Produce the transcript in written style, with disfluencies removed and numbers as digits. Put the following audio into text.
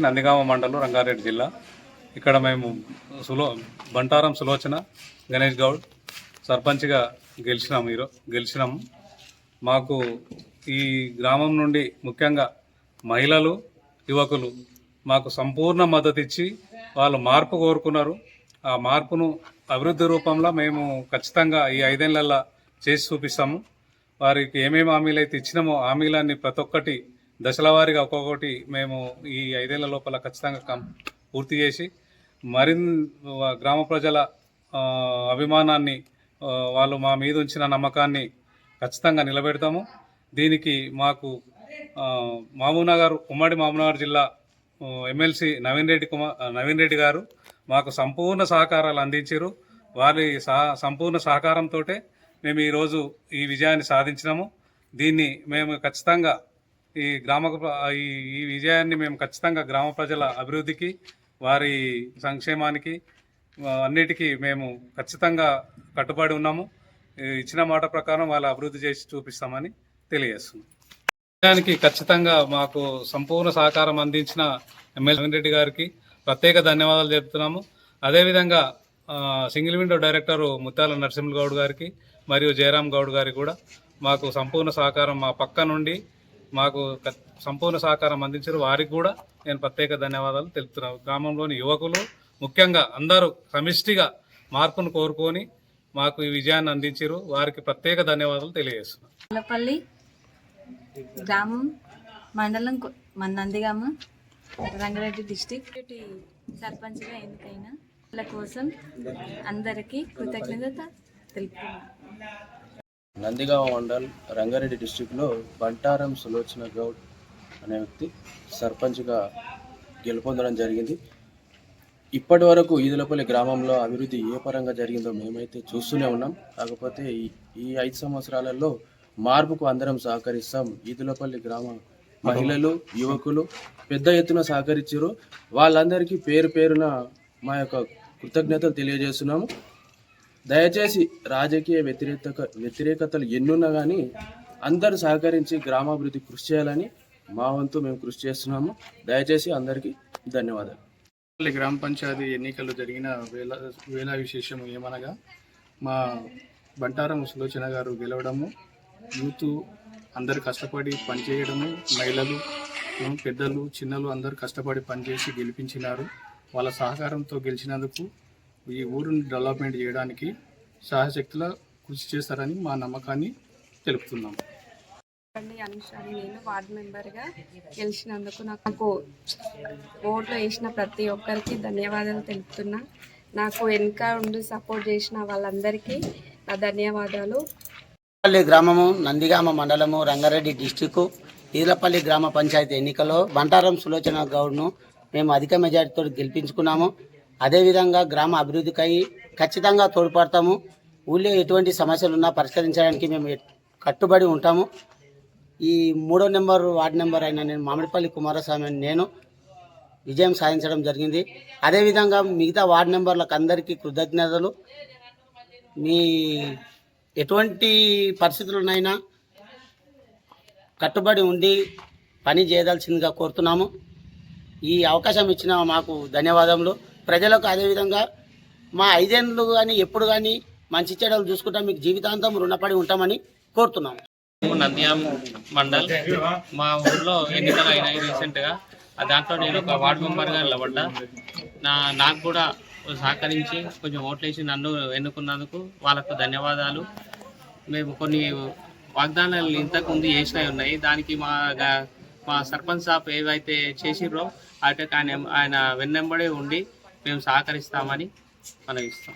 నందిగామ మండలం, రంగారెడ్డి జిల్లా. ఇక్కడ మేము బంటారం సులోచన గణేష్ గౌడ్ సర్పంచ్గా గెలిచినాము. మాకు ఈ గ్రామం నుండి ముఖ్యంగా మహిళలు, యువకులు మాకు సంపూర్ణ మద్దతు ఇచ్చి వాళ్ళు మార్పు కోరుకున్నారు. ఆ మార్పును అభివృద్ధి రూపంలో మేము ఖచ్చితంగా ఈ 5 ఏళ్లలో చేసి చూపిస్తాము. వారికి ఏమేమి హామీలు అయితే ఇచ్చినామో హామీలన్నీ ప్రతి ఒక్కటి దశల వారీగా ఒక్కొక్కటి మేము ఈ 5 ఏళ్ల లోపల ఖచ్చితంగా పూర్తి చేసి గ్రామ ప్రజల అభిమానాన్ని, వాళ్ళు మా మీద ఉంచిన నమ్మకాన్ని ఖచ్చితంగా నిలబెడతాము. దీనికి మాకు మహబూబ్నగర్, ఉమ్మడి మహబూబ్నగర్ జిల్లా ఎమ్మెల్సీ నవీన్ రెడ్డి గారు మాకు సంపూర్ణ సహకారాలు అందించారు. వారి సంపూర్ణ సహకారంతో మేము ఈరోజు ఈ విజయాన్ని సాధించినాము. దీన్ని మేము ఖచ్చితంగా ఈ విజయాన్ని మేము ఖచ్చితంగా గ్రామ ప్రజల అభివృద్ధికి, వారి సంక్షేమానికి, అన్నిటికీ మేము ఖచ్చితంగా కట్టుబడి ఉన్నాము. ఇచ్చిన మాట ప్రకారం వాళ్ళ అభివృద్ధి చేసి చూపిస్తామని తెలియజేస్తున్నాం. విజయానికి ఖచ్చితంగా మాకు సంపూర్ణ సహకారం అందించిన ఎమ్మెల్యే నవీన్ రెడ్డి గారికి ప్రత్యేక ధన్యవాదాలు చెబుతున్నాము. అదేవిధంగా సింగిల్ విండో డైరెక్టర్ ముత్యాల నరసింహ గౌడ్ గారికి మరియు జయరాం గౌడ్ గారికి కూడా మాకు సంపూర్ణ సహకారం, మా పక్క నుండి మాకు సంపూర్ణ సహకారం అందించారు. వారికి కూడా నేను ప్రత్యేక ధన్యవాదాలు తెలుపుతున్నాను. గ్రామంలోని యువకులు ముఖ్యంగా అందరూ సమిష్టిగా మార్పును కోరుకొని మాకు ఈ విజయాన్ని అందించారు. వారికి ప్రత్యేక ధన్యవాదాలు తెలియజేస్తున్నాను. గొల్లపల్లి గ్రామం, మండలం నందిగామ, రంగారెడ్డి డిస్టిక్ సర్పంచ్గా ఎన్నికైన వాళ్ళ కోసం అందరికీ కృతజ్ఞత తెలుపుతున్నాను. నందిగామ మండల్, రంగారెడ్డి డిస్టిక్లో బంటారం సులోచన గౌడ్ అనే వ్యక్తి సర్పంచ్గా గెలుపొందడం జరిగింది. ఇప్పటి వరకు ఈదులపల్లి గ్రామంలో అభివృద్ధి ఏ పరంగా జరిగిందో మేమైతే చూస్తూనే ఉన్నాం. కాకపోతే ఈ 5 సంవత్సరాలలో మార్పుకు అందరం సహకరిస్తాం. ఈదులపల్లి గ్రామ మహిళలు, యువకులు పెద్ద ఎత్తున సహకరించారు. వాళ్ళందరికీ పేరు పేరున మా యొక్క కృతజ్ఞతలు తెలియజేస్తున్నాము. దయచేసి రాజకీయ వ్యతిరేకతలు ఎన్నున్నా కానీ అందరూ సహకరించి గ్రామాభివృద్ధి కృషి చేయాలని మా వంతు మేము కృషి చేస్తున్నాము. దయచేసి అందరికీ ధన్యవాదాలు. గ్రామ పంచాయతీ ఎన్నికలు జరిగిన వేళ విశేషం ఏమనగా మా బంటారం సులోచన గారు గెలవడము, యూత్ అందరు కష్టపడి పనిచేయడము, మహిళలు, పెద్దలు, చిన్నలు అందరూ కష్టపడి పనిచేసి గెలిపించినారు. వాళ్ళ సహకారంతో గెలిచినందుకు ఈ ఊరుని డెవలప్మెంట్ చేయడానికి సహాయశక్తుల కృషి చేస్తారని మా నమ్మకాన్ని తెలుపుతున్నాము. అనుషాని, నేను వార్డు మెంబర్గా గెలిచినందుకు నాకు ఓట్లు వేసిన ప్రతి ఒక్కరికి ధన్యవాదాలు తెలుపుతున్నా. నాకు వెనుక ఉండి సపోర్ట్ చేసిన వాళ్ళందరికీ నా ధన్యవాదాలు. ఈదులపల్లి గ్రామము, నందిగామ మండలము, రంగారెడ్డి డిస్టిక్ ఈదులపల్లి గ్రామ పంచాయతీ ఎన్నికలో బంటారం సులోచన గౌడ్ను మేము అధిక మెజార్టీతో గెలిపించుకున్నాము. అదేవిధంగా గ్రామ అభివృద్ధికై ఖచ్చితంగా తోడ్పడతాము. ఊళ్ళో ఎటువంటి సమస్యలున్నా పరిష్కరించడానికి మేము కట్టుబడి ఉంటాము. ఈ 3వ నెంబర్ వార్డు నెంబర్ అయిన నేను మామిడిపల్లి కుమారస్వామి నేను విజయం సాధించడం జరిగింది. అదేవిధంగా మిగతా వార్డు మెంబర్లకు అందరికీ కృతజ్ఞతలు. మీ ఎటువంటి పరిస్థితులనైనా కట్టుబడి ఉండి పని చేయదలసిందిగా కోరుతున్నాము. ఈ అవకాశం ఇచ్చిన మాకు ధన్యవాదములు. ప్రజలకు అదేవిధంగా మా 5 ఏళ్ళు కానీ ఎప్పుడు కానీ మంచి చెడ్డలు చూసుకుంటాం, మీకు జీవితాంతం రుణపడి ఉంటామని కోరుతున్నాము. నంద్యాల మండల్, మా ఊర్లో ఎన్నికలు అయినాయి రీసెంట్గా. దాంట్లో నేను ఒక వార్డు మెంబర్గా నిలబడ్డా. నాకు కూడా సహకరించి కొంచెం ఓట్లేసి నన్ను ఎన్నుకున్నందుకు వాళ్ళకు ధన్యవాదాలు. మేము కొన్ని వాగ్దానాలు ఇంతకుముందు చేసినవి ఉన్నాయి. దానికి మా సర్పంచ్ సాబ్ ఏవైతే చేసిర్రో వాటికి ఆయన వెన్నెంబడే ఉండి మేము సహకరిస్తామని మనవిస్తాం.